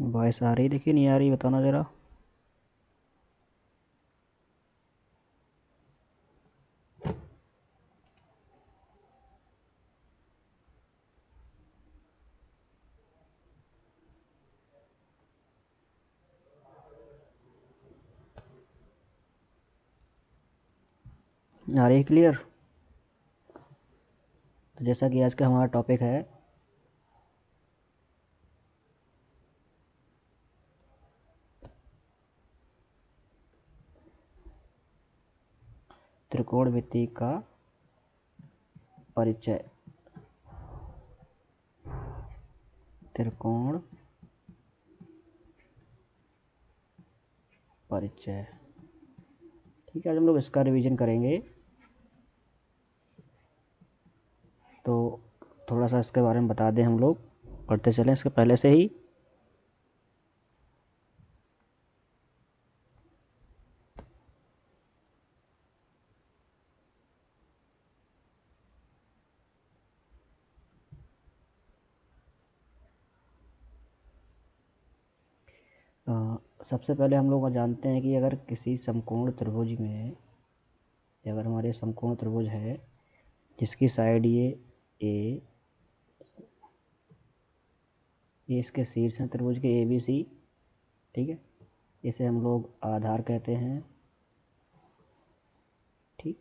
Voice आ रही देखिए, नहीं आ रही बताना ज़रा। आ रही है क्लियर। तो जैसा कि आज का हमारा टॉपिक है त्रिकोणमिति का परिचय। त्रिकोण परिचय। ठीक है, आज हम लोग इसका रिवीजन करेंगे। तो थोड़ा सा इसके बारे में बता दें, हम लोग पढ़ते चलें इसके पहले से ही। सबसे पहले हम लोग जानते हैं कि अगर किसी समकोण त्रिभुज में, अगर हमारे समकोण त्रिभुज है जिसकी साइड ये इसके शीर्ष हैं त्रिभुज के ए बी सी। ठीक है, इसे हम लोग आधार कहते हैं। ठीक,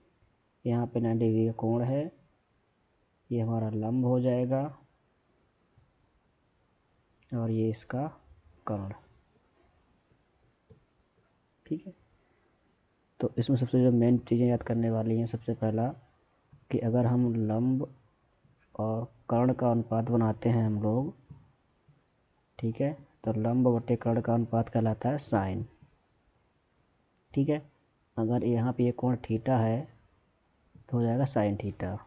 यहाँ पे 90 डिग्री का कोण है, ये हमारा लंब हो जाएगा और ये इसका कर्ण। ठीक है, तो इसमें सबसे जो मेन चीज़ें याद करने वाली हैं, सबसे पहला कि अगर हम लंब और कर्ण का अनुपात बनाते हैं हम लोग, ठीक है, तो लंब बटे कर्ण का अनुपात कहलाता है साइन। ठीक है, अगर यहाँ पे ये कोण थीटा है तो हो जाएगा साइन थीटा।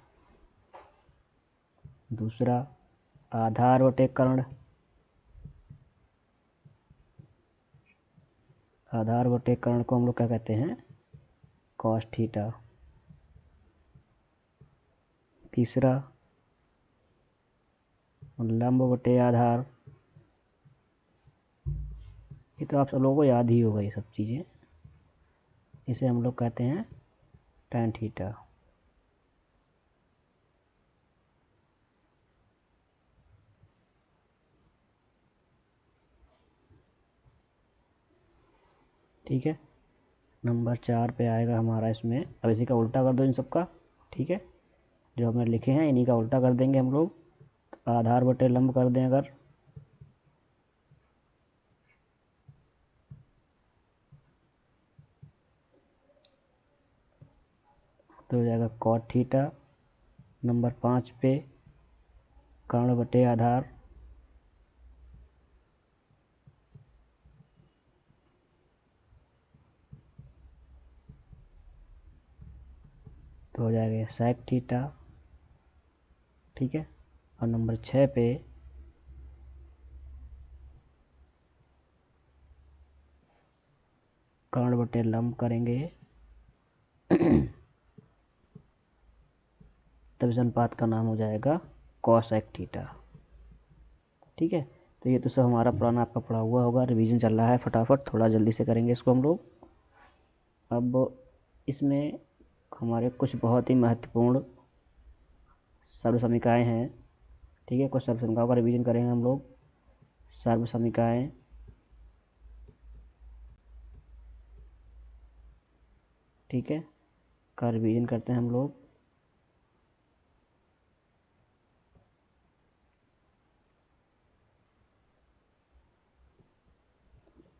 दूसरा, आधार बटे कर्ण। आधार बटे कर्ण को हम लोग क्या कहते हैं, कॉस थीटा। तीसरा, लंब बटे आधार। ये तो आप सब लोगों को याद ही होगा ये सब चीज़ें। इसे हम लोग कहते हैं tan थीटा। ठीक है, नंबर 4 पे आएगा हमारा इसमें। अब इसी का उल्टा कर दो इन सबका। ठीक है, जो हमने लिखे हैं इन्हीं का उल्टा कर देंगे हम लोग। आधार बटे लंब कर दें अगर, तो हो जाएगा कॉट थीटा। नंबर 5 पे कर्ण बटे आधार, तो हो जाएगा sec थीटा। ठीक है, और नंबर 6 पे कर्ण बटे लंब करेंगे तब इस अनुपात का नाम हो जाएगा cosec थीटा। ठीक है, तो ये तो सब हमारा पुराना आपका पढ़ा हुआ होगा, रिवीजन चल रहा है, फटाफट थोड़ा जल्दी से करेंगे इसको हम लोग। अब इसमें हमारे कुछ बहुत ही महत्वपूर्ण सर्व समीकरण हैं। ठीक है, कुछ सर्व समीकरणों का रिवीजन करेंगे हम लोग। सर्व समीकरण, ठीक है, का रिवीजन करते हैं हम लोग।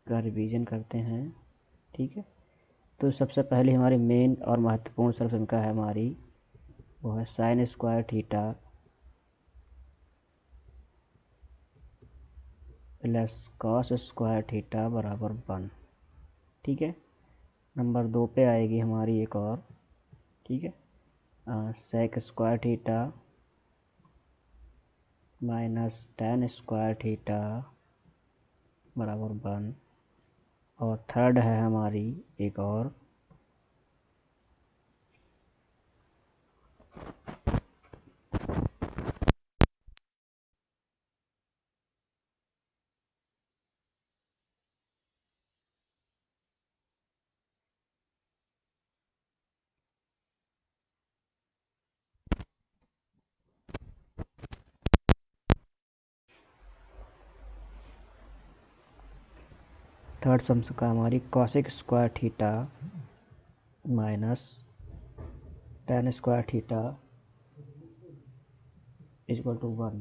का रिवीजन करते हैं। ठीक है, तो सबसे पहले हमारी मेन और महत्वपूर्ण सर्व समीकरण है हमारी, वो है sine square theta plus cos square theta बराबर 1। ठीक है, नंबर 2 पे आएगी हमारी एक और। ठीक है, sec square theta minus tan square theta बराबर 1। और थर्ड है हमारी एक और, थर्ड समीकरण हमारी cosec square theta minus tan square theta equal to 1।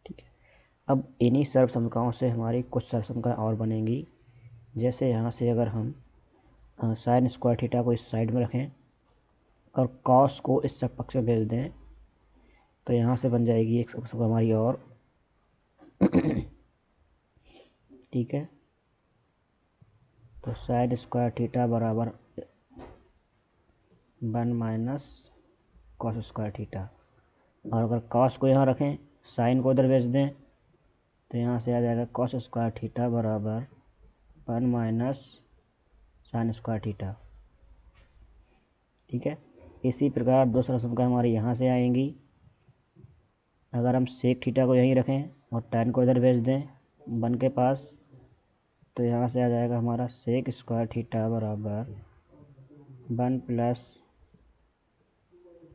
ठीक है, अब इन्हीं सर्व समीकरणों से हमारी कुछ सर्व समीकरण और बनेंगी। जैसे यहाँ से अगर हम साइन स्क्वायर थीटा को इस साइड में रखें और कॉस को इस सब पक्ष में भेज दें तो यहाँ से बन जाएगी एक सब हमारी और। ठीक है, तो साइन स्क्वायर थीटा बराबर 1 माइनस कॉस स्क्वायर थीटा। और अगर कॉस को यहाँ रखें, साइन को उधर भेज दें तो यहाँ से आ जाएगा कॉस स्क्वायर थीटा बराबर 1 माइनस साइन स्क्वायर थीटा। ठीक है, इसी प्रकार दूसरा समीकरण हमारी यहाँ से आएंगी। अगर हम सेक थीटा को यहीं रखें और tan को इधर भेज दें 1 के पास तो यहाँ से आ जाएगा हमारा सेक स्क्वायर थीटा बराबर 1 प्लस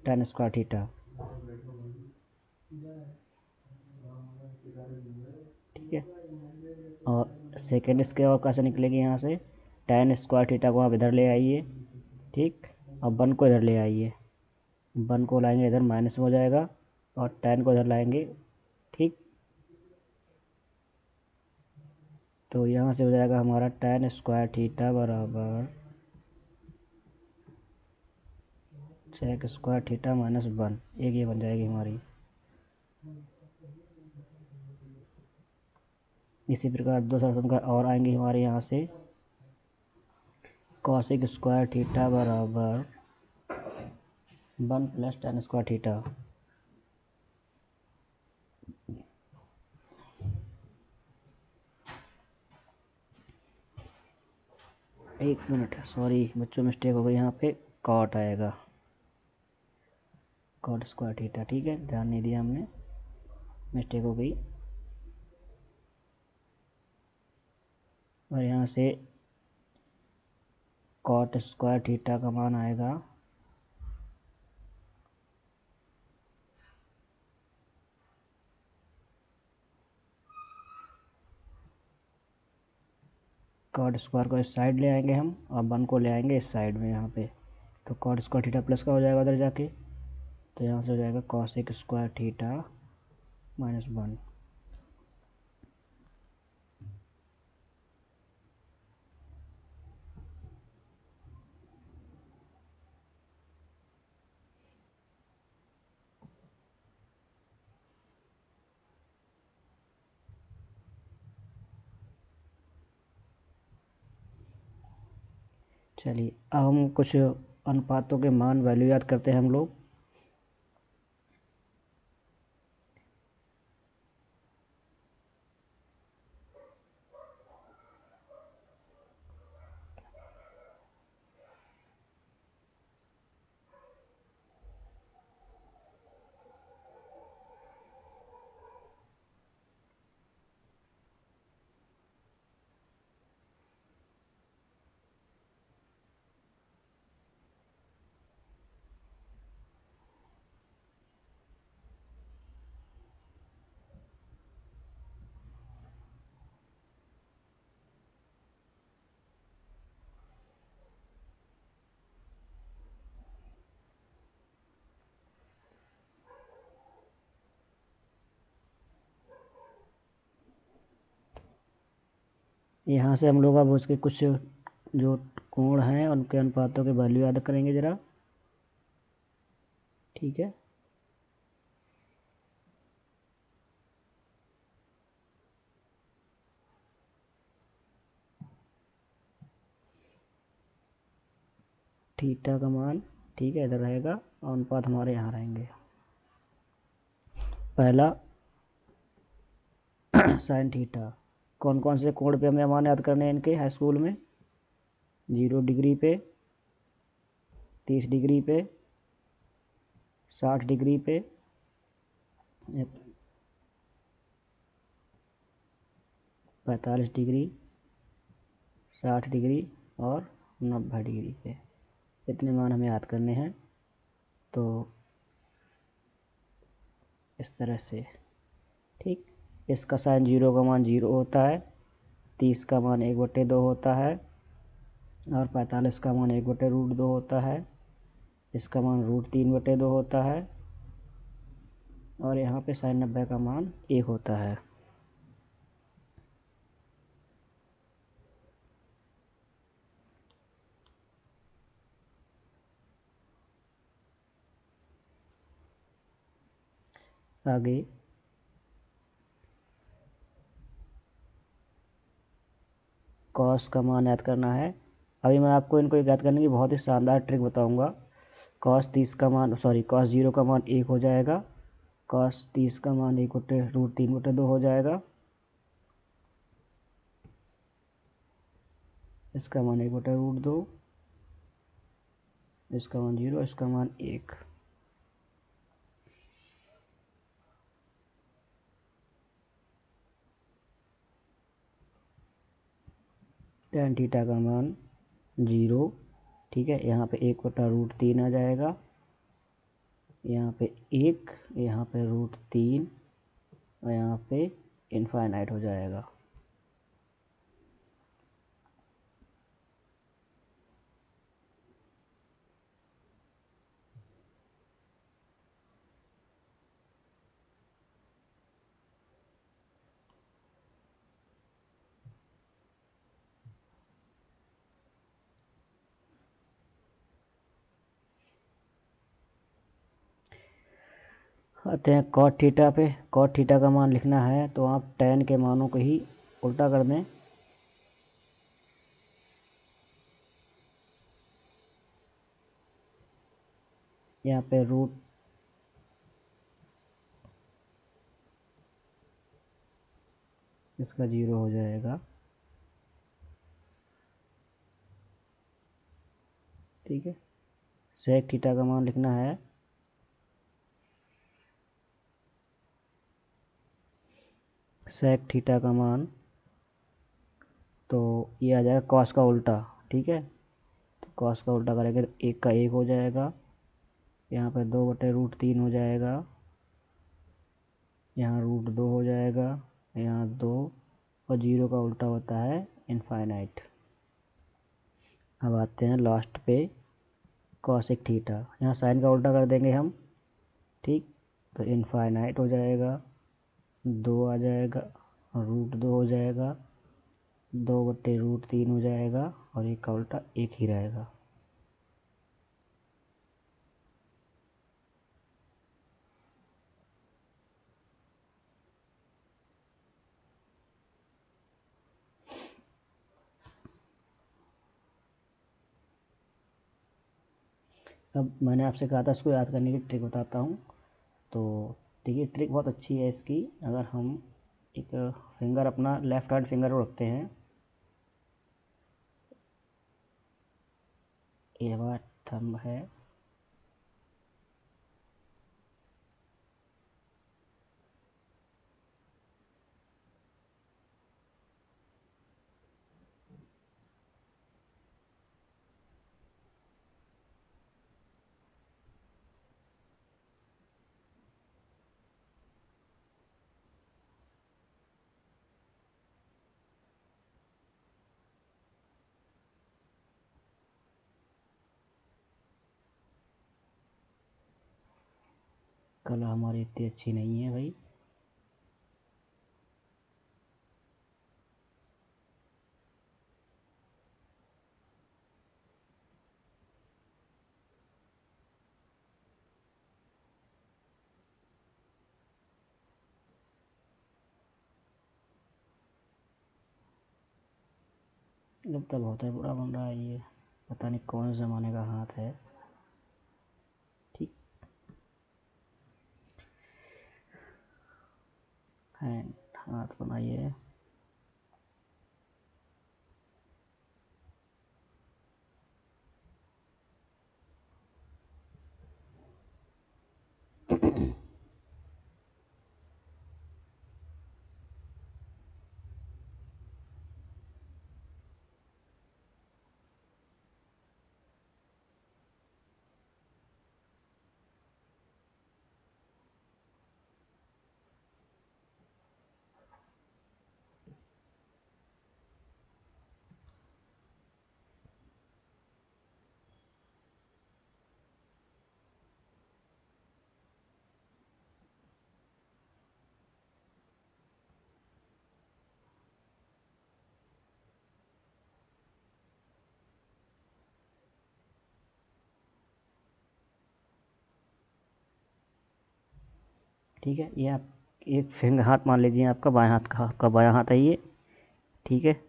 tan स्क्वायर थीटा। ठीक है, और सेकेंड इसके और कैसे निकलेगी, यहाँ से tan स्क्वायर थीटा को आप इधर ले आइए। ठीक, और 1 को इधर ले आइए, 1 को लाएंगे इधर माइनस में हो जाएगा और tan को इधर लाएंगे। ठीक, तो यहाँ से हो जाएगा हमारा tan स्क्वायर थीटा बराबर सेक स्क्वायर थीटा माइनस 1, एक ये बन जाएगी हमारी। इसी प्रकार दूसरा समीकरण और आएंगे हमारे यहाँ से कॉसेक स्क्वायर थीटा बराबर 1 प्लस tan स्क्वायर थीटा। एक मिनट, सॉरी बच्चों मिस्टेक हो गई, यहाँ पे कॉट आएगा, कॉट स्क्वायर थीटा। ठीक है, ध्यान नहीं दिया हमने, मिस्टेक हो गई। और यहाँ से कॉट स्क्वायर थीटा का मान आएगा कॉट स्क्वायर को इस साइड ले आएंगे हम और 1 को ले आएंगे इस साइड में यहाँ पे, तो कॉट स्क्वायर थीटा प्लस का हो जाएगा उधर जाके, तो यहाँ से हो जाएगा कॉसेक स्क्वायर थीटा माइनस 1। चलिए अब हम कुछ अनुपातों के मान वैल्यू याद करते हैं हम लोग। यहाँ से हम लोग अब उसके कुछ जो कोण हैं उनके अनुपातों के वैल्यू याद करेंगे ज़रा। ठीक है, थीटा का मान, ठीक है, इधर रहेगा और अनुपात हमारे यहाँ रहेंगे। पहला साइन थीटा, कौन कौन से कोण पे हमें मान याद करने हैं इनके हाई स्कूल में, 0 डिग्री पे, 30 डिग्री पे, 60 डिग्री पे, 45 डिग्री, 60 डिग्री और 90 डिग्री पे। इतने मान हमें याद करने हैं। तो इस तरह से। ठीक, इसका साइन 0 का मान 0 होता है, 30 का मान 1/2 होता है, और 45 का मान 1/√2 होता है, इसका मान √3/2 होता है, और यहाँ पे साइन 90 का मान 1 होता है। आगे कॉस का मान याद करना है। अभी मैं आपको इनको याद करने की बहुत ही शानदार ट्रिक बताऊंगा। कॉस 0 का मान 1 हो जाएगा, कॉस 30 का मान 1/√3/2 हो जाएगा, इसका मान 1/√2, इसका मान 0, इसका मान 1। tan थीटा का मान 0। ठीक है, यहाँ पे 1/√3 आ जाएगा, यहाँ पे 1, यहाँ पे √3, और यहाँ पे इनफाइनाइट हो जाएगा। आते हैं कॉट थीटा पे। कॉट थीटा का मान लिखना है तो आप tan के मानों को ही उल्टा कर दें। यहाँ पे रूट इसका 0 हो जाएगा। ठीक है, सेक थीटा का मान लिखना है, सेक थीटा का मान तो ये आ जाएगा कॉस का उल्टा। ठीक है, तो कॉस का उल्टा करेंगे तो 1 का 1 हो जाएगा, यहाँ पे 2/√3 हो जाएगा, यहाँ √2 हो जाएगा, यहाँ 2, और 0 का उल्टा होता है इनफाइनाइट। अब आते हैं लास्ट पे कॉसेक थीटा। यहाँ साइन का उल्टा कर देंगे हम। ठीक, तो इनफाइनाइट हो जाएगा, 2 आ जाएगा, √2 हो जाएगा, 2/√3 हो जाएगा, और एक का उल्टा 1 ही रहेगा। अब मैंने आपसे कहा था इसको याद करने की ट्रिक बताता हूँ। तो देखिए, ट्रिक बहुत अच्छी है इसकी। अगर हम एक फिंगर अपना लेफ्ट हैंड फिंगर को रखते हैं, ये हमारा थंब है, कला हमारी इतनी अच्छी नहीं है भाई। लगता बहुत है बुरा बन रहा है ये, पता नहीं कौन से ज़माने का हाथ है। ठीक है, हाथ बनाइए। ठीक है, ये आप एक फिंगर हाथ मान लीजिए, आपका बायां हाथ का, आपका बायां हाथ है ये। ठीक है,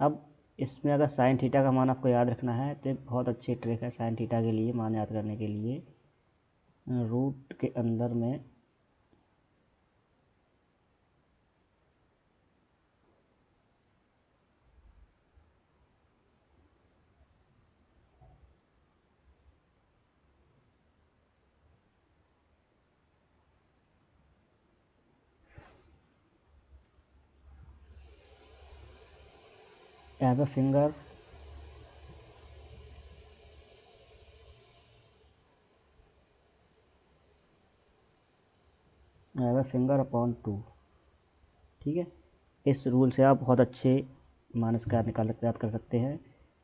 अब इसमें अगर साइन थीटा का मान आपको याद रखना है तो एक बहुत अच्छी ट्रिक है साइन थीटा के लिए मान याद करने के लिए। रूट के अंदर में have a finger have a finger upon 2। ठीक है, इस रूल से आप बहुत अच्छे मान इसका याद कर सकते हैं।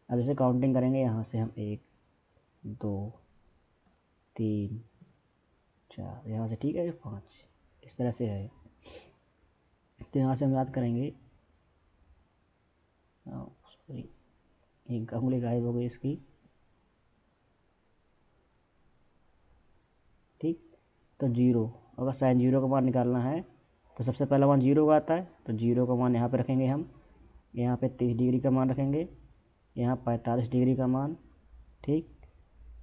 अब इसे काउंटिंग करेंगे, यहाँ से हम 1 2 3 4, यहाँ से ठीक है 5, इस तरह से है। तो यहाँ से हम याद करेंगे, सॉरी एक उंगली गायब हो गई इसकी। ठीक, तो जीरो, अगर साइन जीरो का मान निकालना है तो सबसे पहला मान जीरो का आता है, तो जीरो का मान यहाँ पे रखेंगे हम, यहाँ पे 30 डिग्री का मान रखेंगे, यहाँ 45 डिग्री का मान, ठीक,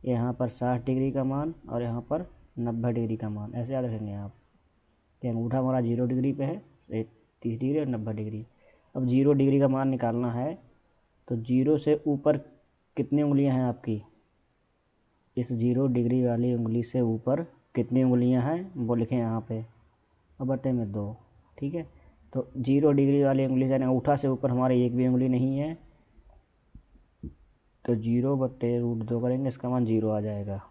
यहाँ पर 60 डिग्री का मान और यहाँ पर 90 डिग्री का मान, ऐसे याद रखेंगे आप। तो अंगूठा हमारा 0 डिग्री पे है, 30 डिग्री और 90 डिग्री। अब 0 डिग्री का मान निकालना है तो 0 से ऊपर कितनी उंगलियां हैं आपकी, इस 0 डिग्री वाली उंगली से ऊपर कितनी उंगलियां हैं वो लिखें यहाँ पे, और बटे में 2। ठीक है, तो 0 डिग्री वाली उंगली से अंगूठा से ऊपर हमारी एक भी उंगली नहीं है, तो 0/√2 करेंगे, इसका मान 0 आ जाएगा।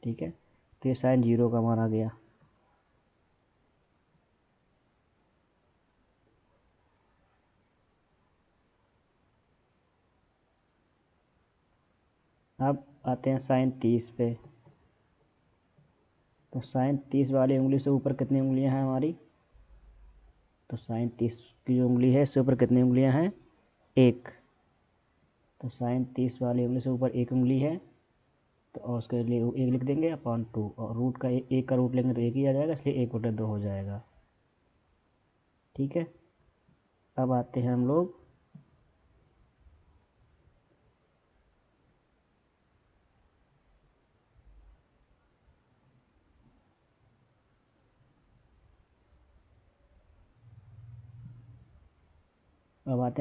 ठीक है, तो ये साइन 0 का मान आ गया। अब आते हैं साइन 30 पे। तो साइन 30 वाली उंगली से ऊपर कितनी उंगलियां हैं हमारी, तो साइन 30 की जो उंगली है इससे ऊपर कितनी उंगलियां हैं, एक। तो साइन 30 वाली उंगली से ऊपर एक उंगली है, तो और उसके लिए एक लिख देंगे अपॉन 2, और रूट का एक का रूट लेंगे तो एक ही आ जाएगा, इसलिए 1/2 हो जाएगा। ठीक है, अब आते हैं हम लोग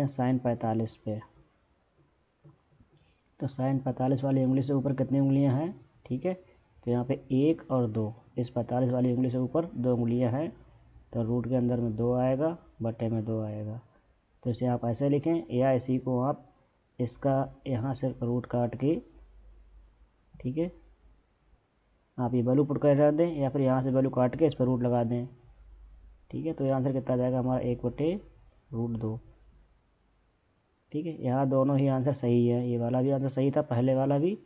साइन 45 पे। तो साइन 45 वाली उंगली से ऊपर कितनी उंगलियां हैं, ठीक है, तो यहाँ पे 1 और 2, इस 45 वाली उंगली से ऊपर 2 उंगलियां हैं, तो रूट के अंदर में 2 आएगा, बटे में 2 आएगा। तो इसे आप ऐसे लिखें, या इसी को आप इसका यहाँ से रूट काट के, ठीक है, आप ये वैल्यू पुट कर दें या फिर यहाँ से वैल्यू काट के इस पर रूट लगा दें। ठीक है, तो ये आंसर कितना आ जाएगा हमारा, 1/√2। ठीक है, यहाँ दोनों ही आंसर सही है, ये वाला भी आंसर सही था, पहले वाला भी,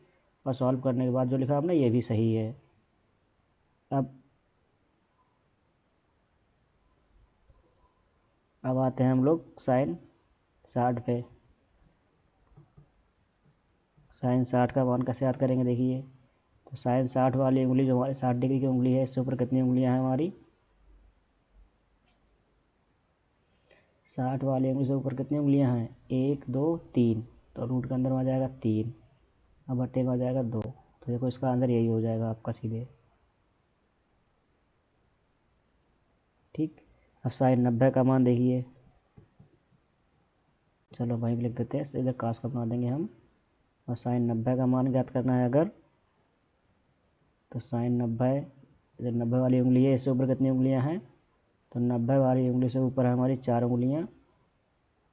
और सॉल्व करने के बाद जो लिखा आपने ये भी सही है। अब आते हैं हम लोग साइन 60 पे। साइन 60 का मान कैसे याद करेंगे देखिए, तो साइन 60 वाली उंगली जो हमारी 60 डिग्री की उंगली है, इससे ऊपर कितनी उंगलियां हैं हमारी, 60 वाली उंगली से ऊपर कितनी उंगलियां हैं, 1 2 3, तो रूट के अंदर में आ जाएगा 3, अब बट्टे में आ जाएगा 2, तो देखो इसका आंसर यही हो जाएगा आपका सीधे। ठीक, अब साइन 90 का मान देखिए, चलो वहीं पे लिख देते हैं, इधर कास का बना देंगे हम, और साइन 90 का मान ज्ञात करना है अगर, तो साइन 90, इधर 90 वाली उंगली है, इससे ऊपर कितनी उंगलियां हैं, तो 90 वाली उंगली से ऊपर है हमारी 4 उंगलियां,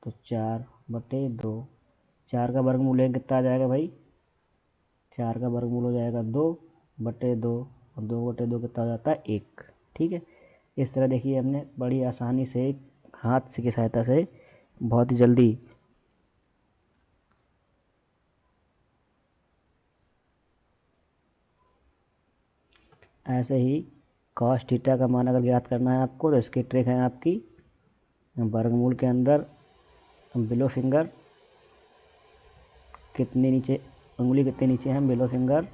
तो 4/2, 4 का वर्गमूल है कितना आ जाएगा भाई, 4 का वर्गमूल हो जाएगा 2/2, और 2/2 कितना हो जाता है 1। ठीक है, इस तरह देखिए हमने बड़ी आसानी से हाथ से की सहायता से बहुत ही जल्दी ऐसे ही कॉस थीटा का मान अगर ज्ञात करना है आपको, तो इसकी ट्रिक है आपकी, वर्गमूल के अंदर बिलो फिंगर कितने नीचे, उंगली कितने नीचे हैं बिलो फिंगर,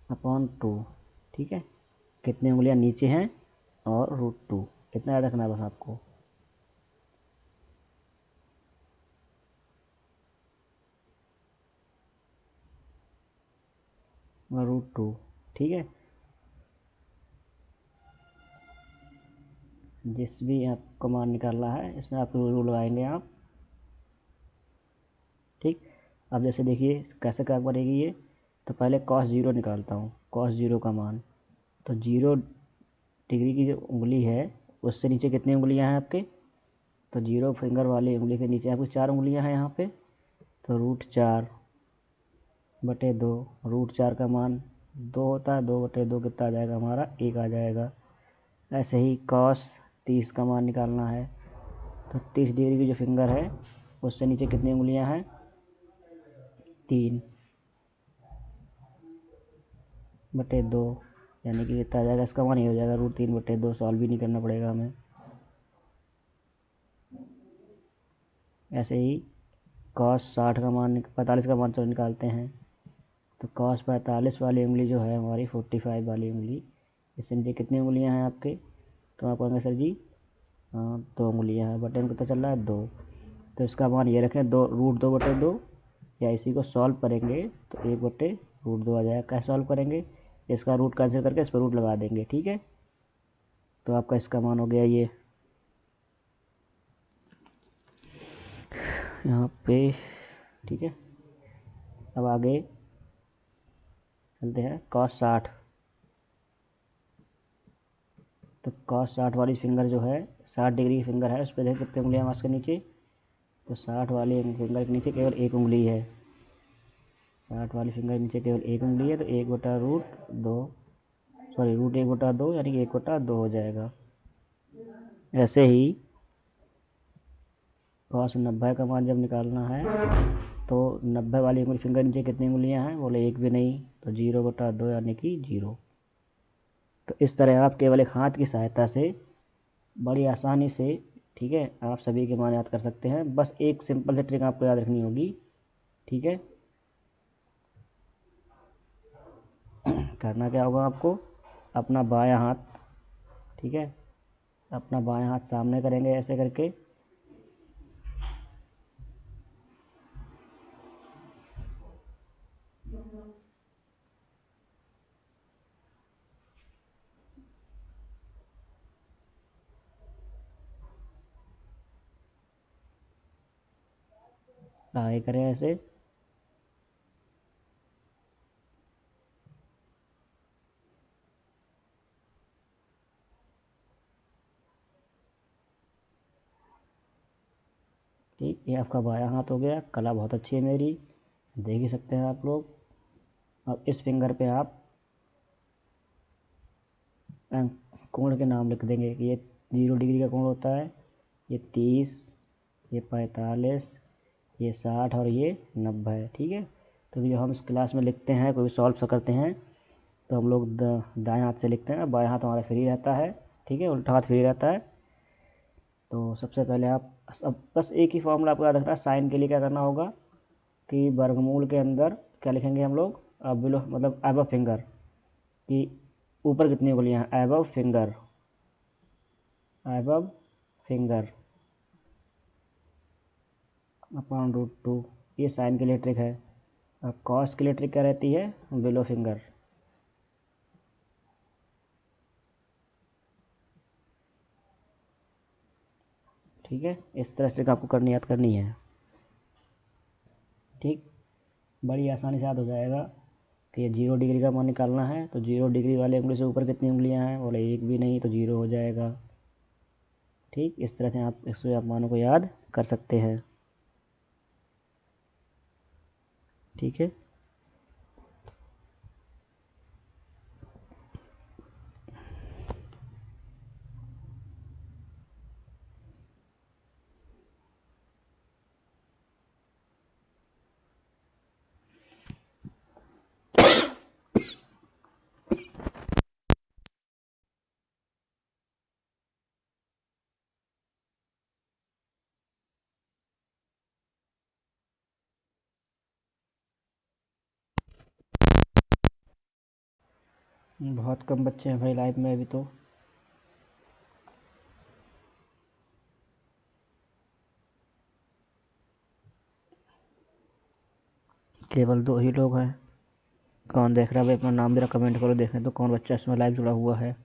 अपॉन 2। ठीक है, कितनी उंगलियां नीचे हैं और √2, इतना याद रखना है बस आपको। और √2, ठीक है। जिस भी आपको मान निकालना है इसमें आप रूल लगाएंगे आप। ठीक, अब जैसे देखिए कैसे क्या बनेगी ये। तो पहले cos 0 निकालता हूँ, cos 0 का मान। तो 0 डिग्री की जो उंगली है उससे नीचे कितनी उंगलियां हैं आपके। तो 0 फिंगर वाली उंगली के नीचे आपकी 4 उंगलियां हैं यहाँ पे। तो √4/2, √4 का मान 2 होता है, 2/2 कितना आ जाएगा हमारा, 1 आ जाएगा। ऐसे ही cos 30 का मान निकालना है। तो 30 डिग्री की जो फिंगर है उससे नीचे कितनी उंगलियां हैं, 3/2, यानी कि कितना आ जाएगा, इसका मान ये हो जाएगा √3/2। सॉल्व भी नहीं करना पड़ेगा हमें। ऐसे ही cos 60 का मान 45 का मान तो निकालते हैं। तो cos 45 वाली उंगली जो है हमारी 45 वाली उंगली, इससे नीचे कितनी उंगलियां हैं आपके। तो आप कहेंगे सर जी 2 उंगलियां हैं, बटन कितना चल रहा है 2। तो इसका मान ये रखें, 2√2/2, या इसी को सॉल्व करेंगे तो 1/√2 आ जाएगा। कैसे सॉल्व करेंगे, इसका रूट कैंसिल करके इस पर रूट लगा देंगे। ठीक है, तो आपका इसका मान हो गया ये यहाँ पे। ठीक है, अब आगे चलते हैं cos 60। तो cos 60 वाली फिंगर जो है 60 डिग्री की फिंगर है, उस पर देखिए कितनी उंगलियां हैं उसके नीचे। तो 60 वाली फिंगर के नीचे केवल एक उंगली है। 60 वाली फिंगर के नीचे केवल एक उंगली है, तो 1/√2, सॉरी √1/2, यानी कि 1/2 हो जाएगा। ऐसे ही cos 90 का मान जब निकालना है तो 90 वाली उंगली फिंगर नीचे कितनी उंगलियां हैं, बोले एक भी नहीं, तो 0/2 यानी कि 0। तो इस तरह आप केवल एक हाथ की सहायता से बड़ी आसानी से, ठीक है, आप सभी के मान याद कर सकते हैं। बस एक सिंपल सी ट्रिक आपको याद रखनी होगी। ठीक है, करना क्या होगा आपको, अपना बायां हाथ, ठीक है, अपना बायां हाथ सामने करेंगे ऐसे करके। आगे करें ऐसे। ठीक, ये आपका बायां हाथ हो गया। कला बहुत अच्छी है मेरी, देख ही सकते हैं आप लोग। अब इस फिंगर पे आप कोण के नाम लिख देंगे कि ये 0 डिग्री का कोण होता है, ये 30, ये 45, ये 60 और ये 90 है। ठीक है, तो जब हम इस क्लास में लिखते हैं, कोई सॉल्व करते हैं, तो हम लोग दाएं हाथ से लिखते हैं, बाएं हाथ हमारा फ्री रहता है। ठीक है, उल्टा हाथ फ्री रहता है। तो सबसे पहले आप अब बस एक ही फॉर्मूला आपको याद रखना है। साइन के लिए क्या करना होगा कि वर्गमूल के अंदर क्या लिखेंगे हम लोग, बिलो मतलब एबव फिंगर, कि ऊपर कितनी उंगलियां हैं, above finger, above finger upon √2। ये साइन के लिए ट्रिक है। अब कॉस के लिए ट्रिक क्या रहती है, बिलो फिंगर। ठीक है, इस तरह ट्रिक आपको करनी याद करनी है। ठीक, बड़ी आसानी से याद हो जाएगा कि ये 0 डिग्री का मान निकालना है। तो 0 डिग्री वाले उंगली से ऊपर कितनी उंगलियां हैं, बोले एक भी नहीं, तो 0 हो जाएगा। ठीक, इस तरह से आप इससे आप मानों को याद कर सकते हैं। ठीक है, बहुत कम बच्चे हैं भाई लाइव में अभी तो। केवल 2 ही लोग हैं। कौन देख रहा है भाई? अपना नाम मेरा कमेंट करो, देखने तो कौन बच्चा इसमें लाइव जुड़ा हुआ है।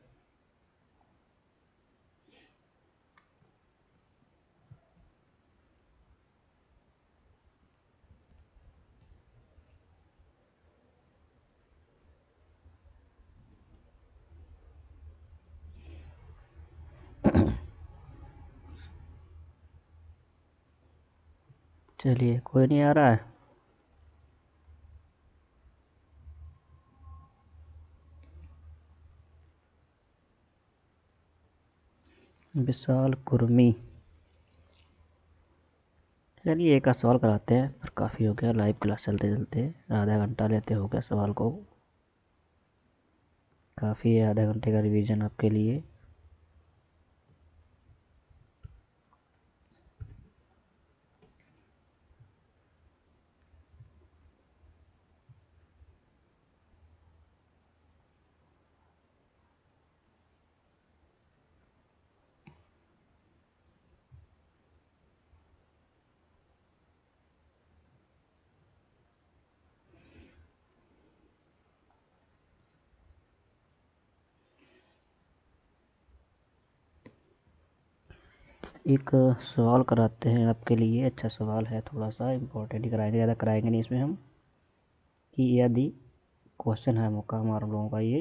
चलिए, कोई नहीं आ रहा है। विशाल कुर्मी। चलिए एक का सवाल कराते हैं, पर काफ़ी हो गया लाइव क्लास चलते चलते। आधा घंटा लेते हो गया सवाल को। काफ़ी है आधा घंटे का रिवीजन आपके लिए। एक सवाल कराते हैं आपके लिए। अच्छा सवाल है, थोड़ा सा इम्पोर्टेंट ही कराएंगे, ज़्यादा कराएंगे नहीं इसमें हम। कि यदि क्वेश्चन है मौका हमारे लोगों का ये,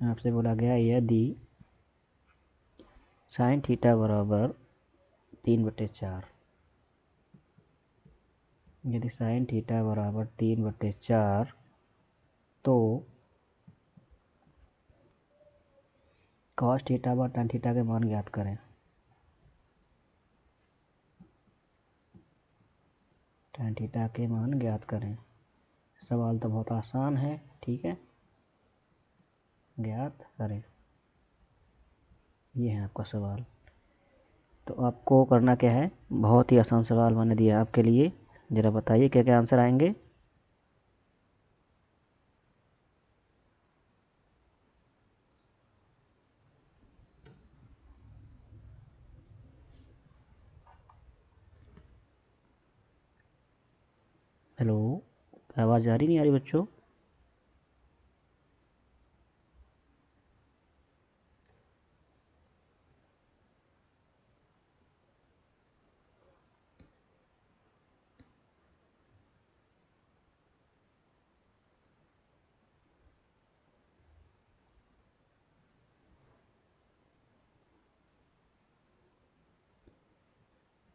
आपसे बोला गया यदि साइन थीटा बराबर 3/4, यदि साइन थीटा बराबर 3/4 तो कॉस थीटा व tan थीटा के मान ज्ञात करें। tan थीटा के मान ज्ञात करें। सवाल तो बहुत आसान है, ठीक है। ज्ञात करें, ये है आपका सवाल। तो आपको करना क्या है, बहुत ही आसान सवाल मैंने दिया आपके लिए। ज़रा बताइए क्या क्या आंसर आएंगे। हेलो, आवाज़ आ रही नहीं आ रही बच्चों?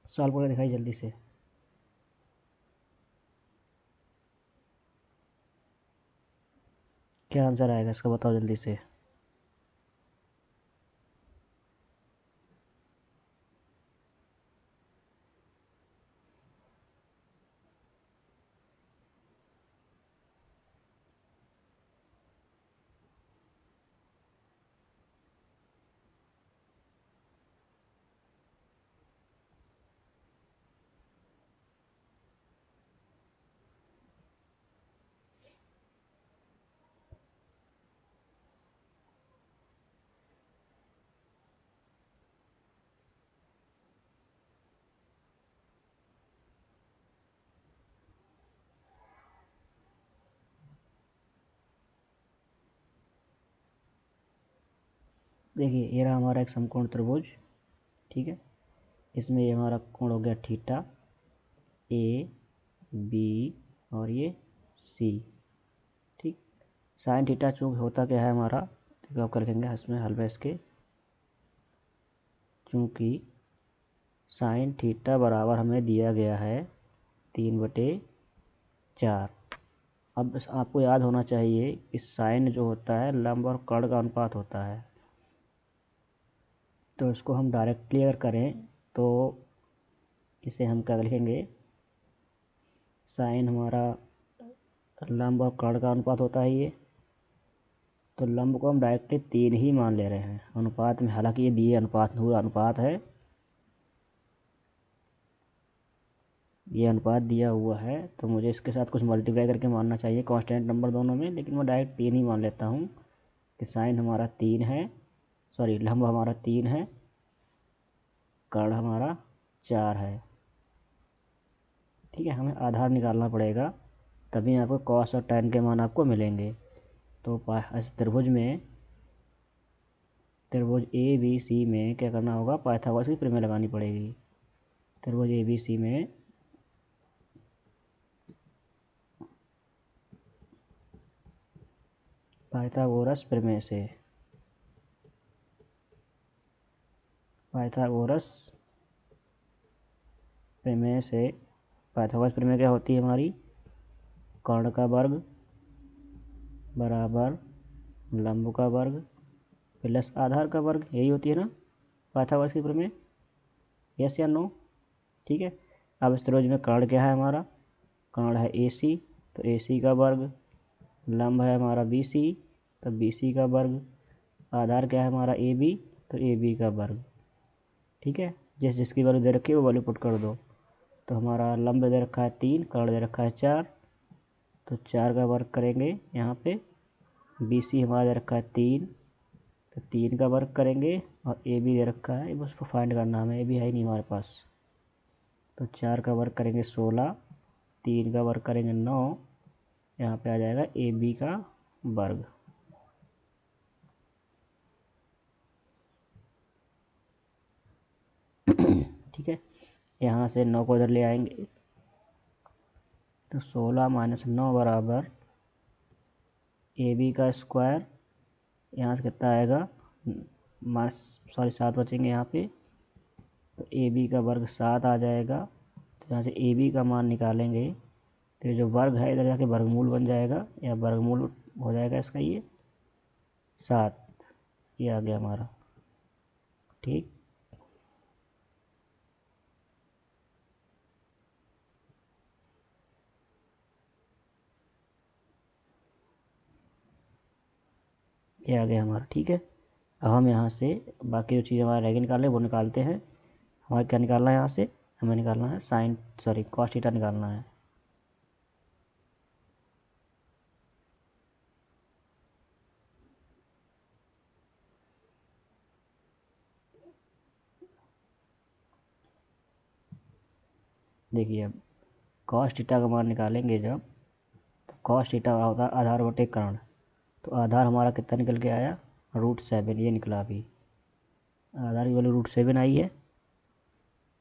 सवाल पूरा दिखाई जल्दी से। क्या आंसर आएगा इसका, बताओ जल्दी से। देखिए ये रहा हमारा एक समकोण त्रिभुज, ठीक है। इसमें ये हमारा कोण हो गया थीटा, ए बी और ये सी, ठीक। साइन थीटा चूँकि होता क्या है हमारा, देखो आप कर लेंगे इसमें हल में इसके। चूँकि साइन थीटा बराबर हमें दिया गया है 3/4। अब आपको याद होना चाहिए इस साइन जो होता है लंब और कर्ण का अनुपात होता है। तो इसको हम डायरेक्टली अगर करें तो इसे हम क्या लिखेंगे, साइन हमारा लंब और कर्ण का अनुपात होता है ये। तो लंब को हम डायरेक्टली 3 ही मान ले रहे हैं अनुपात में, हालांकि ये दिए अनुपात हुआ अनुपात है। ये अनुपात दिया हुआ है तो मुझे इसके साथ कुछ मल्टीप्लाई करके मानना चाहिए कांस्टेंट नंबर दोनों में, लेकिन मैं डायरेक्ट 3 ही मान लेता हूँ कि साइन हमारा 3 है, सॉरी लंब हमारा 3 है, कर्ण हमारा 4 है। ठीक है, हमें आधार निकालना पड़ेगा, तभी आपको कॉस और टैन के मान आपको मिलेंगे। तो ऐसे त्रिभुज ए बी सी में क्या करना होगा, पाइथागोरस की प्रमेय लगानी पड़ेगी। त्रिभुज ए बी सी में पाइथागोरस प्रमेय से, पाइथागोरस प्रमेय से, पाइथागोरस प्रमेय क्या होती है हमारी, कर्ण का वर्ग बराबर लंब का वर्ग प्लस आधार का वर्ग, यही होती है ना पाइथागोरस की प्रमेय, यस या नो। ठीक है, अब इस त्रिभुज में कर्ण क्या है हमारा, कर्ण है ए सी, तो ए सी का वर्ग, लंब है हमारा बी सी, तो बी सी का वर्ग, आधार क्या है हमारा ए बी, तो ए बी का वर्ग। ठीक है, जिस जिसकी वैल्यू दे रखी है वो वैल्यू पुट कर दो। तो हमारा लंब दे रखा है 3, कर्ण दे रखा है 4, तो 4 का वर्ग करेंगे यहाँ पे, बी सी हमारा दे रखा है 3, तो 3 का वर्ग करेंगे, और ए बी दे रखा है, बस उसको फाइंड करना हमें, ए बी है ही नहीं हमारे पास। तो 4 का वर्ग करेंगे 16, 3 का वर्ग करेंगे 9, यहाँ पे आ जाएगा ए बी का वर्ग। ठीक है, यहाँ से 9 को इधर ले आएंगे, तो 16 माइनस 9 बराबर ए बी का स्क्वायर, यहाँ से कितना आएगा, माइनस, सॉरी 7 बचेंगे यहाँ पे, तो ए बी का वर्ग 7 आ जाएगा। तो यहाँ से ए बी का मान निकालेंगे, तो ये जो वर्ग है इधर जाके वर्गमूल बन जाएगा, या वर्गमूल हो जाएगा इसका, ये 7, ये आ गया हमारा। ठीक, ये आ गया हमारा। ठीक है, अब हम यहाँ से बाकी जो चीज़ हमारे रह गई निकालने वो निकालते हैं। हमारे क्या निकालना है यहाँ से, हमें निकालना है साइन, सॉरी कॉस थीटा निकालना है। देखिए अब कॉस थीटा का मान निकालेंगे जब, तो कॉस थीटा होता है आधार बटे कर्ण, तो आधार हमारा कितना निकल के आया, √7, ये निकला अभी, आधार की वैल्यू √7 आई है।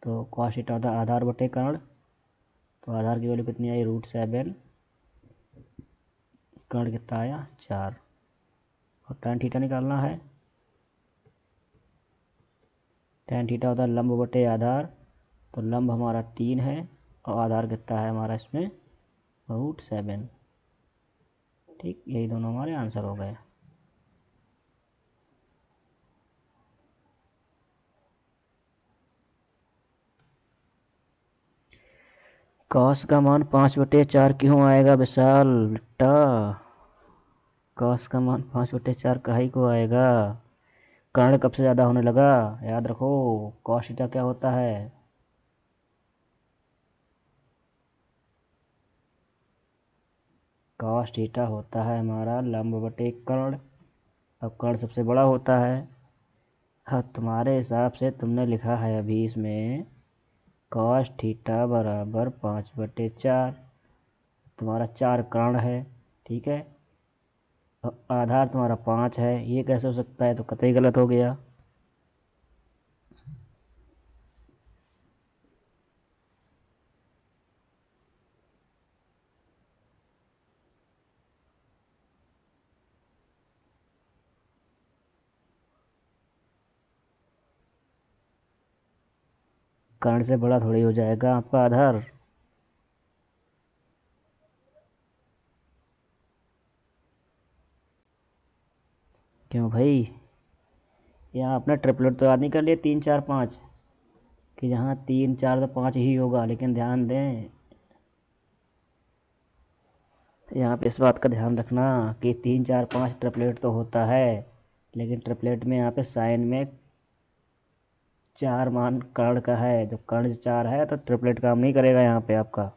तो कॉस थीटा होता है आधार बटे कर्ण, तो आधार की वैल्यू कितनी आई, √7, कर्ण कितना आया 4, और tan थीटा निकालना है। tan थीटा होता है लंब बटे आधार, तो लंब हमारा 3 है, और आधार कितना है हमारा इसमें, √7। ठीक, यही दोनों हमारे आंसर हो गए। कॉस का मान 5/4 क्यों आएगा विशाल बेटा, कॉस का मान 5/4 काहे को आएगा, कर्ण कब से ज़्यादा होने लगा, याद रखो कॉस थीटा क्या होता है, कॉस थीटा होता है हमारा लंब बटे कर्ण, अब कर्ण सबसे बड़ा होता है। हाँ, तुम्हारे हिसाब से तुमने लिखा है अभी इसमें कॉस थीटा बराबर 5/4, तुम्हारा 4 कर्ण है। ठीक है, अब आधार तुम्हारा 5 है, ये कैसे हो सकता है, तो कतई गलत हो गया। कर्ण से बड़ा थोड़ी हो जाएगा आपका आधार। क्यों भाई, यहाँ आपने ट्रिपलेट तो याद नहीं कर लिया, 3 4 5, कि जहाँ 3 4 तो 5 ही होगा, लेकिन ध्यान दें यहाँ पे इस बात का ध्यान रखना कि 3 4 5 ट्रिपलेट तो होता है, लेकिन ट्रिपलेट में यहाँ पे साइन में 4 मान कर्ण का है, जब कर्ण 4 है तो ट्रिपलेट काम नहीं करेगा यहाँ पे आपका।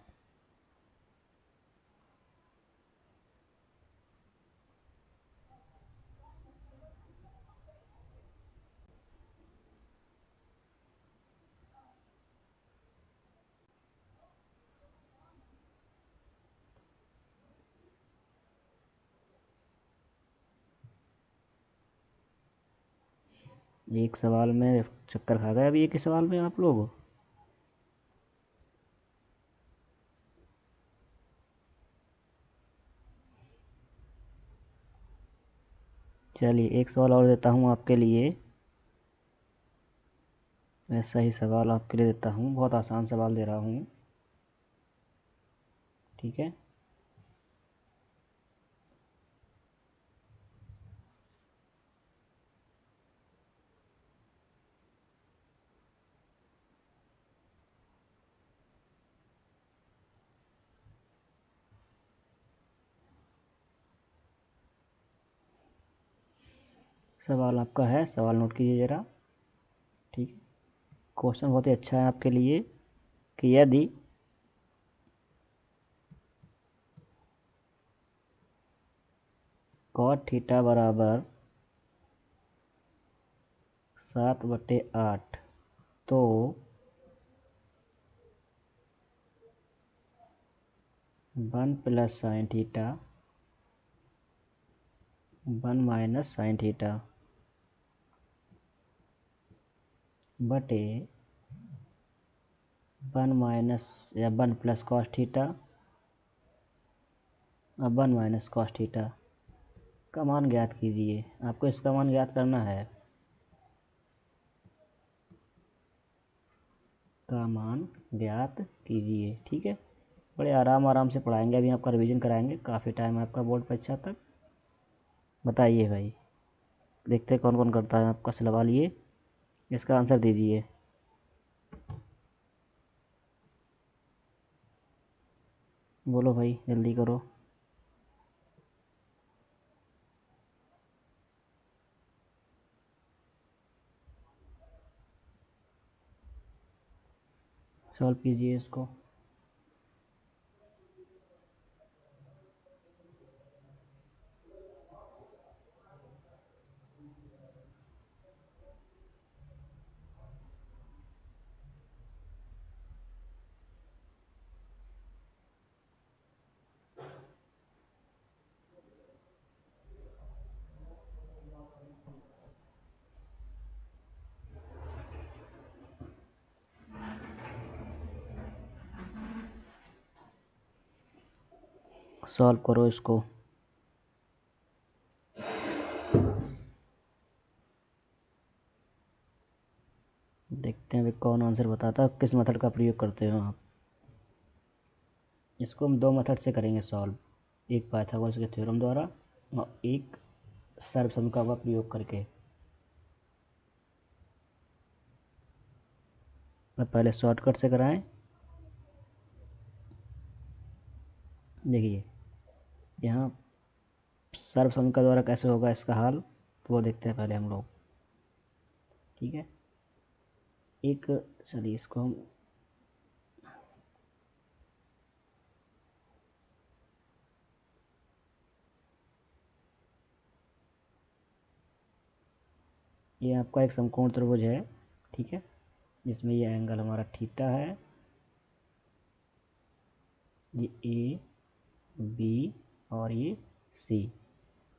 एक सवाल में चक्कर खा गए अभी एक ही सवाल में आप लोग। चलिए एक सवाल और देता हूँ आपके लिए, ऐसा ही सवाल आपके लिए देता हूँ, बहुत आसान सवाल दे रहा हूँ, ठीक है। सवाल आपका है, सवाल नोट कीजिए ज़रा, ठीक है। क्वेश्चन बहुत ही अच्छा है आपके लिए कि यदि कॉट थीटा बराबर 7/8 तो 1 plus sine theta 1 minus sine theta बटे 1 माइनस या 1 प्लस कॉस थीटा और 1 माइनस कॉस थीटा का मान ज्ञात कीजिए। आपको इसका मान ज्ञात करना है, का मान ज्ञात कीजिए, ठीक है। बड़े आराम आराम से पढ़ाएंगे, अभी आपका रिवीजन कराएंगे, काफ़ी टाइम है आपका बोर्ड परीक्षा तक। बताइए भाई, देखते हैं कौन कौन करता है आपका सवाल ये, इसका आंसर दीजिए। बोलो भाई जल्दी करो। सॉल्व कीजिए इसको। सॉल्व करो इसको। देखते हैं भाई कौन आंसर बताता है, किस मेथड का प्रयोग करते हो आप। इसको हम 2 मेथड से करेंगे सॉल्व, एक पाइथागोरस के थ्योरम द्वारा और एक सर्वसम्मिका का प्रयोग करके। अब पहले शॉर्टकट से कराएं। देखिए यहाँ सर्वसम्मिका द्वारा कैसे होगा इसका हाल, तो वो देखते हैं पहले हम लोग, ठीक है। एक चलिए इसको हम ये आपका एक समकोण त्रिभुज है, ठीक है, जिसमें ये एंगल हमारा थीटा है, ये ए बी और ये सी।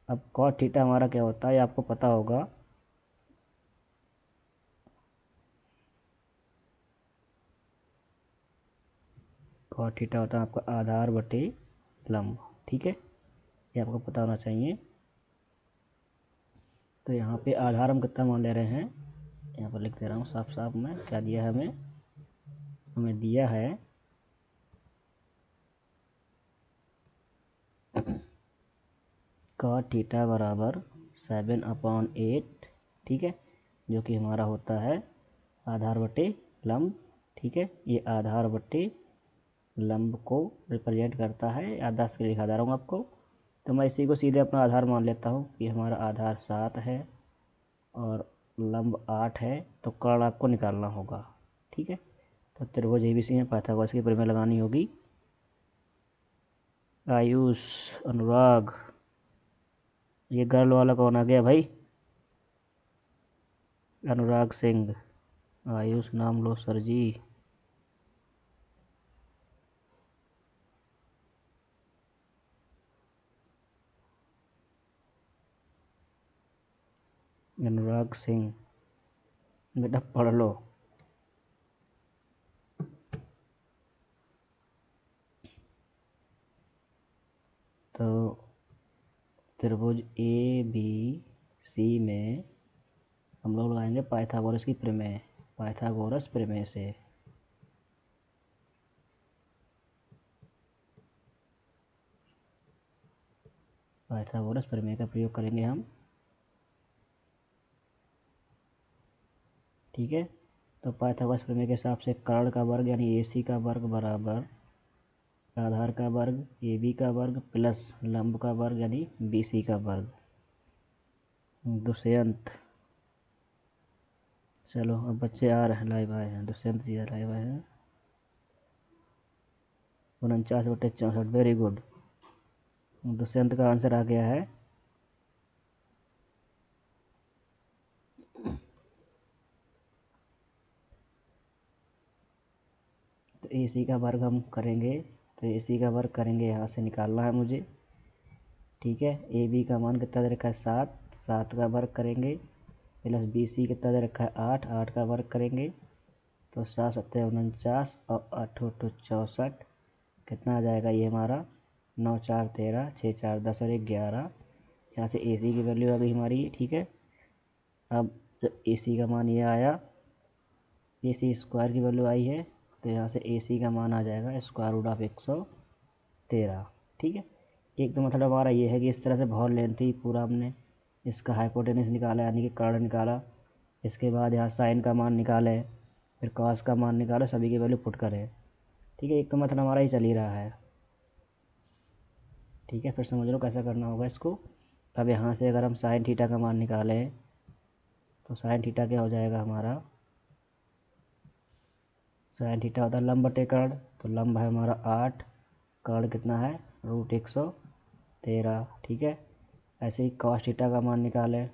अब कॉट थीटा हमारा क्या होता है, आपको पता होगा, कॉट थीटा होता है आपका आधार बटे लंब, ठीक है, ये आपको पता होना चाहिए। तो यहाँ पे आधार हम कितना मान ले रहे हैं, यहाँ पर लिख दे रहा हूँ साफ साफ में, क्या दिया है हमें, हमें दिया है कॉट थीटा बराबर 7/8, ठीक है, जो कि हमारा होता है आधार बटे लंब, ठीक है। ये आधार बटे लंब को रिप्रेजेंट करता है, याददाश्त के लिए दिखा रहा हूँ आपको। तो मैं इसी को सीधे अपना आधार मान लेता हूँ कि हमारा आधार 7 है और लंब 8 है तो कर्ण आपको निकालना होगा। ठीक है, तो त्रिभुज एबीसी में पाइथागोरस की प्रमेय लगानी होगी। आयुष, अनुराग, ये गर्ल वाला कौन आ गया भाई? अनुराग सिंह। आयुष नाम लो सर जी। अनुराग सिंह, बेटा पढ़ लो। तो त्रिभुज ए बी सी में हम लोग लगाएंगे पाइथागोरस की प्रमेय, पाइथागोरस प्रमेय से। पाइथागोरस प्रमेय का प्रयोग करेंगे हम। ठीक है, तो पाइथागोरस प्रमेय के हिसाब से कर्ण का वर्ग यानी ए सी का वर्ग बराबर आधार का वर्ग ए बी का वर्ग प्लस लंब का वर्ग यानी बी सी का वर्ग। दुष्यंत, चलो अब बच्चे आ रहे हैं, लाइव आए हैं। दुष्यंत जी लाइव आए हैं। 49/64, वेरी गुड। दुष्यंत का आंसर आ गया है तो ए सी का वर्ग हम करेंगे, तो ए सी का वर्ग करेंगे, यहाँ से निकालना है मुझे। ठीक है, ए बी का मान कितना दे रखा है 7, 7 का वर्ग करेंगे प्लस बी सी कितना दे रखा है 8, 8 का वर्ग करेंगे तो 7 7 49 और 8 8 64, कितना आ जाएगा ये हमारा 9 4 13, 6 4 10 और 1 11। यहाँ से ए सी की वैल्यू आ गई हमारी। ठीक है, अब जब ए सी का मान ये आया, ए सी स्क्वायर की वैल्यू आई है, तो यहाँ से ए सी का मान आ जाएगा स्क्वायर रूट ऑफ 113। ठीक है, एक तो मतलब हमारा ये है कि इस तरह से बहुत लेंथी पूरा हमने इसका हाइपोटेनस निकाला यानी कि कर्ण निकाला, इसके बाद यहाँ साइन का मान निकाले, फिर कॉस का मान निकाले, सभी की वैल्यू पुट करें। ठीक है, एक तो मतलब हमारा ही चल ही रहा है। ठीक है, फिर समझ लो कैसा करना होगा इसको। अब यहाँ से अगर हम साइन थीटा का मान निकालें तो साइन थीटा क्या हो जाएगा हमारा, साइन थीटा होता है लंब बटे कर्ण, तो लंब है हमारा 8, कर्ण कितना है रूट 113। ठीक है, ऐसे ही कॉस थीटा का मान निकालें,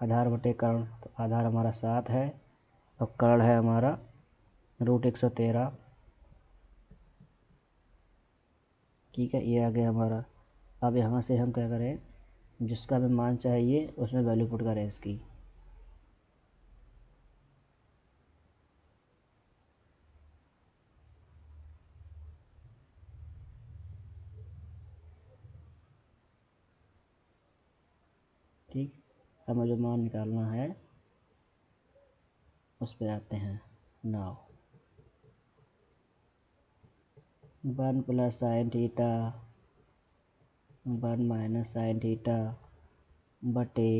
आधार बटे कर्ण, तो आधार हमारा 7 है और कर्ण है हमारा रूट 113। ठीक है, ये आ गया हमारा। अब यहाँ से हम क्या करें, जिसका हमें मान चाहिए उसमें वैल्यू पुट करें इसकी। ठीक, हमें जो मान निकालना है उस पर आते हैं। Now 1 plus sine theta 1 minus sine theta बटे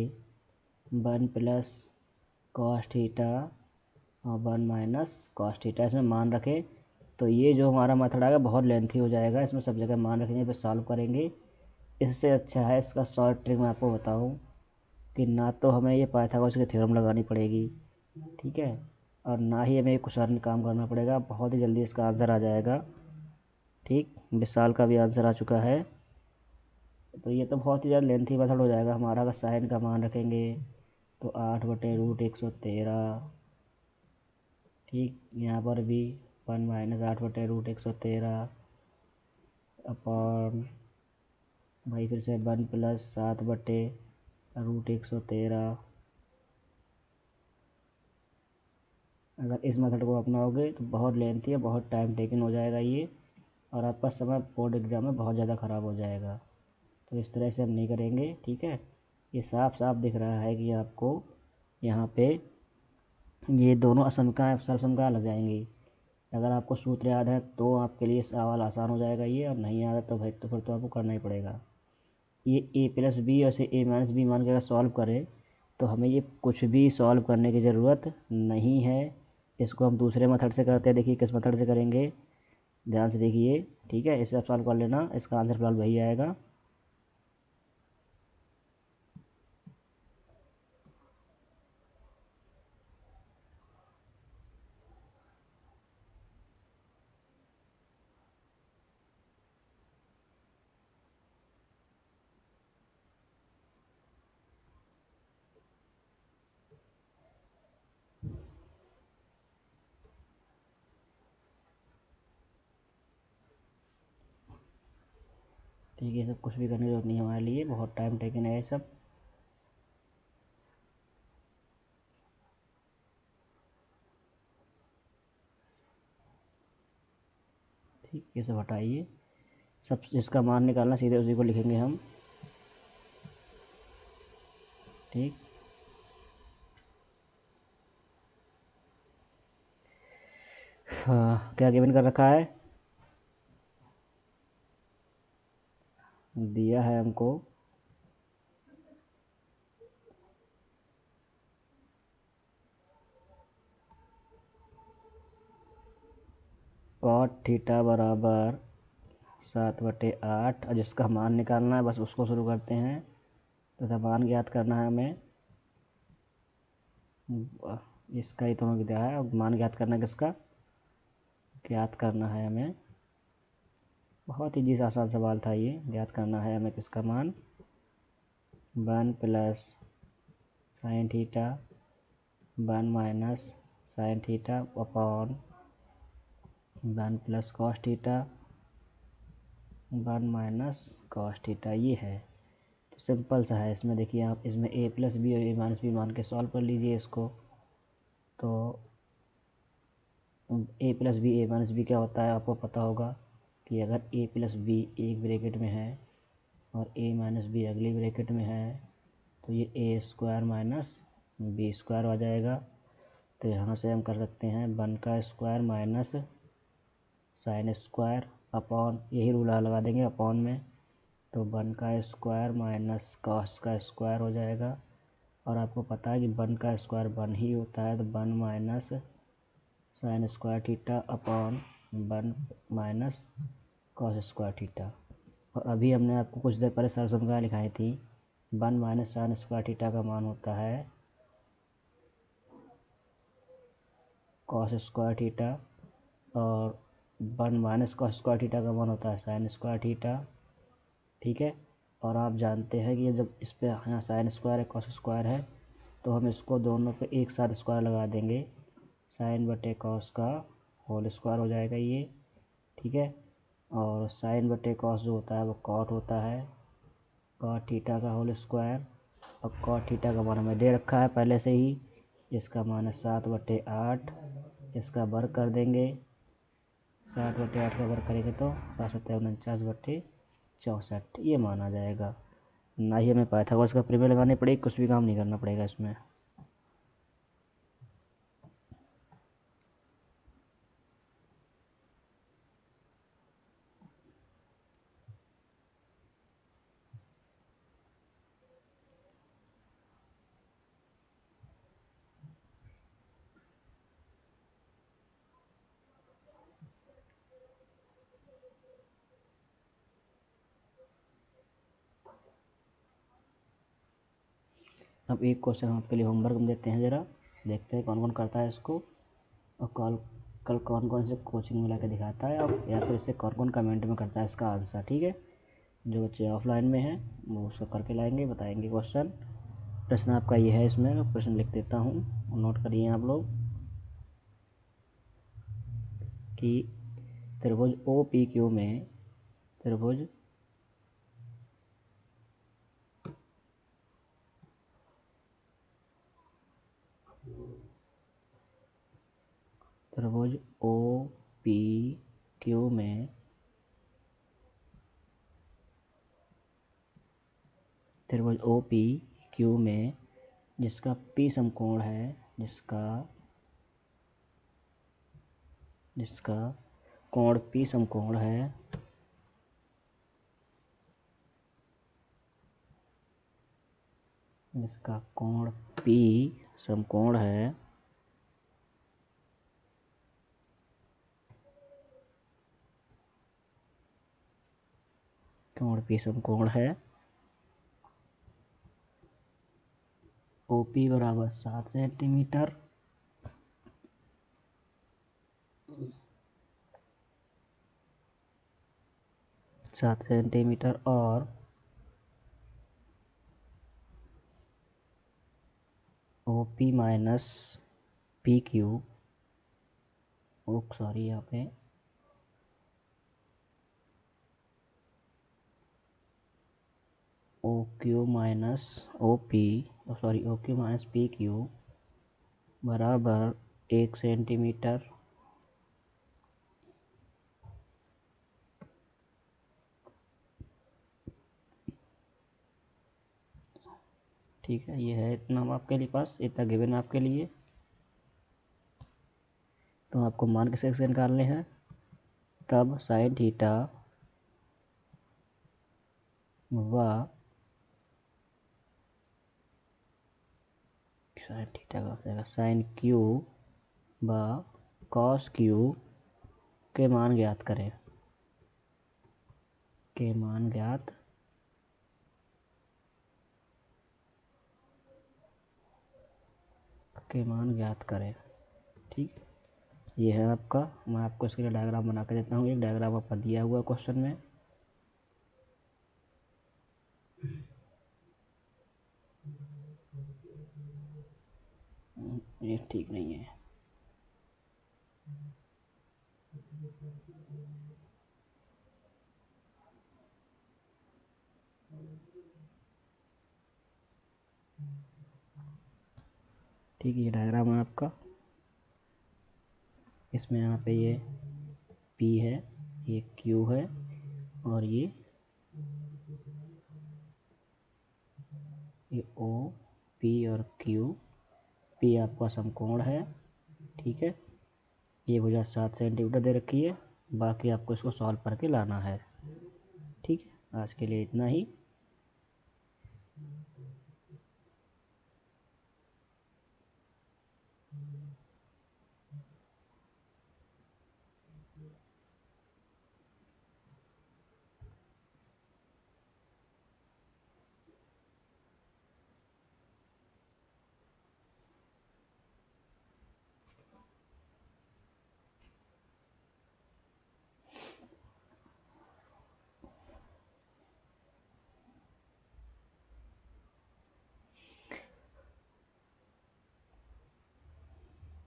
1 प्लस कॉस थीटा और 1 माइनस कॉस थीटा, इसमें मान रखें। तो ये जो हमारा मेथड आएगा बहुत लेंथी हो जाएगा, इसमें सब जगह मान रखेंगे फिर सॉल्व करेंगे। इससे अच्छा है इसका शॉर्ट ट्रिक मैं आपको बताऊं कि ना तो हमें ये पाइथागोरस की थ्योरम लगानी पड़ेगी, ठीक है, और ना ही हमें कुछ अन्य काम करना पड़ेगा, बहुत ही जल्दी इसका आंसर आ जाएगा। ठीक, विशाल का भी आंसर आ चुका है। तो ये तो बहुत ही ज़्यादा लेंथी मेथड हो जाएगा हमारा। अगर साइन का मान रखेंगे तो 8 बटे रूट 113। ठीक, यहाँ पर भी 1 माइनस 8 बटे रूट 113 अपॉन भाई फिर से 1 प्लस 7 बटे रूट 113। अगर इस मेथड को अपनाओगे तो बहुत लेंथी है, बहुत टाइम टेकन हो जाएगा ये, और आपका समय बोर्ड एग्ज़ाम में बहुत ज़्यादा ख़राब हो जाएगा। तो इस तरह से हम नहीं करेंगे। ठीक है, ये साफ साफ दिख रहा है कि आपको यहाँ पे ये दोनों असमकाएँ सरसमकाएँ लग जाएंगी। अगर आपको सूत्र याद है तो आपके लिए सवाल आसान हो जाएगा ये, और नहीं याद है तो भाई तो फिर तो आपको करना ही पड़ेगा। ये ए प्लस बी और से ए माइनस बी मान के अगर सॉल्व करें तो हमें ये कुछ भी सॉल्व करने की ज़रूरत नहीं है। इसको हम दूसरे मेथड से करते हैं, देखिए किस मेथड से करेंगे, ध्यान से देखिए। ठीक है, इसे आप सॉल्व कर लेना, इसका आंसर फिलहाल वही आएगा। ठीक है, ये सब कुछ भी करने की जरूरत नहीं है हमारे लिए, बहुत टाइम टेकन है ये सब। ठीक, ये सब हटाइए, सब जिसका मान निकालना सीधे उसी को लिखेंगे हम। ठीक, हाँ, क्या गिवन कर रखा है, दिया है हमको कॉट थीटा बराबर 7/8, और जिसका मान निकालना है बस उसको शुरू करते हैं। तथा मान ज्ञात करना है हमें, इसका ही तो हमें दिया है, और मान ज्ञात करना है किसका, ज्ञात करना है हमें, बहुत ही जी आसान सवाल था ये। ज्ञात करना है हमें किसका मान, 1 + sin theta 1 - sin theta upon 1 + cos theta 1 - cos theta, ये है। तो सिंपल सा है, इसमें देखिए आप, इसमें a+b और a-b मान के सॉल्व कर लीजिए इसको। तो a+b a-b क्या होता है आपको पता होगा कि अगर a+b एक ब्रैकेट में है और a-b अगली ब्रैकेट में है तो ये a² - b² आ जाएगा। तो यहाँ से हम कर सकते हैं 1² - sin² अपॉन, यही रूल लगा देंगे अपॉन में, तो 1² - cos² हो जाएगा। और आपको पता है कि 1² 1 ही होता है, तो 1 - sin² theta upon 1 - cos² theta. और अभी हमने आपको कुछ देर पहले सरल समीकरण लिखाई थी, 1 - sin² थीटा का मान होता है cos² थीटा, और 1 - cos² थीटा का मान होता है sin² थीटा। ठीक है, और आप जानते हैं कि जब इस पर यहाँ sin² है cos² है, तो हम इसको दोनों पे एक साथ स्क्वायर लगा देंगे, sin/cos का होल स्क्वायर हो जाएगा ये। ठीक है, और sin/cos जो होता है वो cot होता है, cot थीटा का होल स्क्वायर। और cot थीटा का मान हमें दे रखा है पहले से ही, इसका मान है 7/8। इसका वर्ग कर देंगे, 7/8 का वर्ग करेंगे तो 7×7 = 49/64, ये मान आ जाएगा। ना ही हमें पाइथागोरस का प्रमेय लगानी पड़ेगी, कुछ भी काम नहीं करना पड़ेगा इसमें। अब एक क्वेश्चन हम आपके लिए होमवर्क में देते हैं, ज़रा देखते हैं कौन कौन करता है इसको, और कल कौन कौन से कोचिंग में लाके दिखाता है, और या फिर इससे कौन कौन कमेंट में करता है इसका आंसर। ठीक है, जो बच्चे ऑफलाइन में हैं वो उसको करके लाएंगे, बताएंगे क्वेश्चन। प्रश्न आपका ये है, इसमें मैं प्रश्न लिख देता हूँ, नोट करिए आप लोग कि त्रिभुज OPQ में त्रिभुज त्रिभुज OPQ में त्रिभुज OPQ में जिसका P समकोण है, जिसका कोण P समकोण है, जिसका कोण P समकोण है, कोण P समकोण है, OP बराबर 7 सेंटीमीटर, 7 सेंटीमीटर, और OP माइनस PQ, सॉरी यहाँ पे O Q minus O P, sorry O Q minus P Q बराबर 1 सेंटीमीटर ठीक है। ये है इतना आपके लिए पास, इतना गिवन आपके लिए। तो आपको मान किसके से निकालने हैं, तब साइन थीटा व साइन थीटा का हो जाएगा साइन क्यू व कॉस क्यू के मान ज्ञात करें, के मान ज्ञात करें। ठीक, ये है आपका। मैं आपको इसके लिए डायग्राम बना के देता हूँ। एक डायग्राम आपका दिया हुआ क्वेश्चन में। ये ठीक नहीं है। ठीक है, ये डायग्राम है आपका। इसमें यहाँ पे ये P है, ये Q है, और ये O, P और Q। P आपका समकोण है, ठीक है। ये भुजा 7 सेंटीमीटर दे रखी है। बाकी आपको इसको सॉल्व करके लाना है। ठीक है, आज के लिए इतना ही।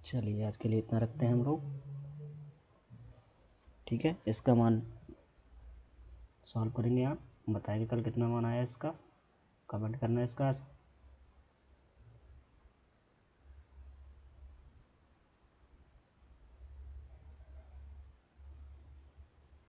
चलिए, आज के लिए इतना रखते हैं हम लोग। ठीक है, इसका मान सॉल्व करेंगे। आप बताएंगे कल कितना मान आया इसका, कमेंट करना है इसका।